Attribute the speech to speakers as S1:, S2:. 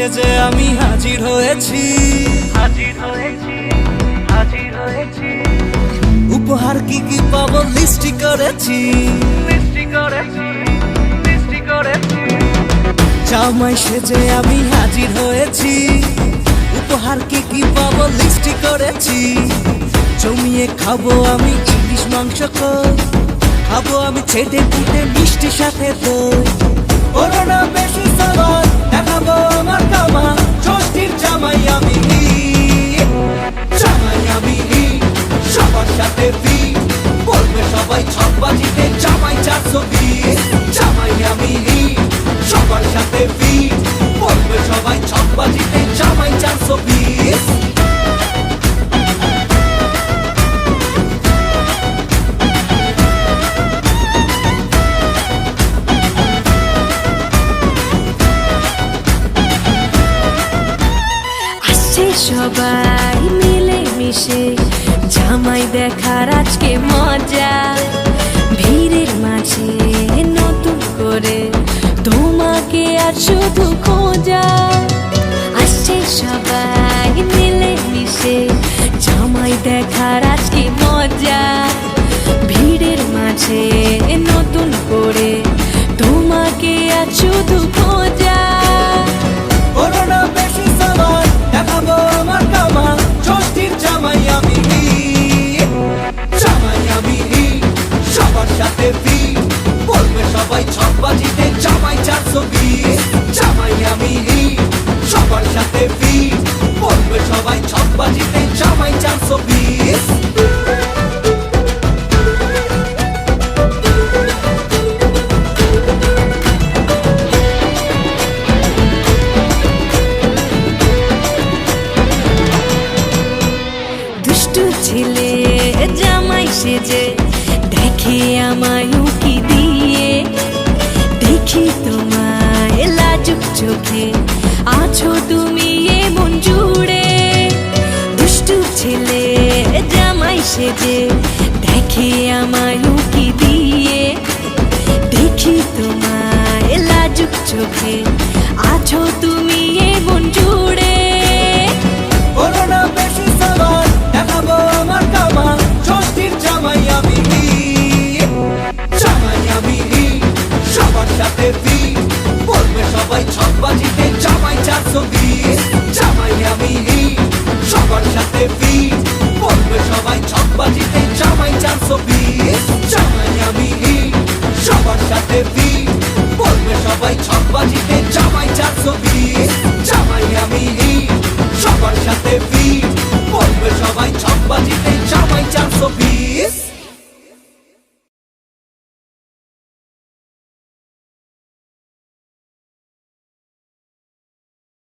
S1: সেজে আমি হাজির হয়েছি, উপহার কি কি পাবো লিস্টি করেছি, জামাই সেজে আমি হাজির হয়েছি, উপহার কি কি পাবো লিস্টি করেছি। জমিয়ে খাবো আমি ইলিশ মাংস কই, খাবো আমি ছেটে পুটে মিষ্টি সাথে দই। করোনা বেশি সালাদ দেখাবো আমার কামা, ষষ্ঠীর জামাই আমি, জামাই আমি সবার সাথে ফিট, বলবে সবাই ছকবাজিতে জামাই 420। জামাই আমি সবার সাথে ফিট, বলবে সবাই ছকবাজিতে জামাই 420।
S2: সবাই মিলে মিশে জামাই দেখার আজকে মজা, ভিড়ের মাঝে নতুন করে তোমাকে আর শুধু খোঁজা। আসছে সবাই মিলে মিশে জামাই দেখার আজকে মজা, ভিড়ের মাঝে নতুন করে তোমাকে আর শুধু খোঁজা।
S1: করোনা বেশি সালাদ দেখাবো আমার কামা, ষষ্ঠীর জামাই আমি, জামাই আমি সবার সাথে ফিট, বলবে সবাই ছকবাজিতে জামাই 420। জামাই আমি সবার সাথে ফিট, বলবে সবাই ছকবাজিতে জামাই 420।
S2: ছেলে জামাই সেজে দেখে আমায় উকি দিয়ে, দেখি তোমায় লাজুক চোখে আছো তুমি এমন জুড়ে। দুষ্টু ছেলে জামাই সেজে দেখে আমায় উকি দিয়ে, দেখি তোমায় লাজুক চোখে আছো তুমি এমন জুড়ে।
S1: করোনা বেশি সালাদ দেখাবো আমার কামা, ষষ্ঠীর জামাই আমি, জামাই আমি সবার সাথে ফিট, বলবে সবাই ছকবাজিতে জামাই 420। জামাই আমি সবার সাথে ফিট, বলবে সবাই ছকবাজিতে জামাই 420। জামাই আমি সবার সাথে ফিট, বলবে সবাই ছকবাজিতে জামাই 420। জামাই আমি সবার সাথে ফিট, বলবে সবাই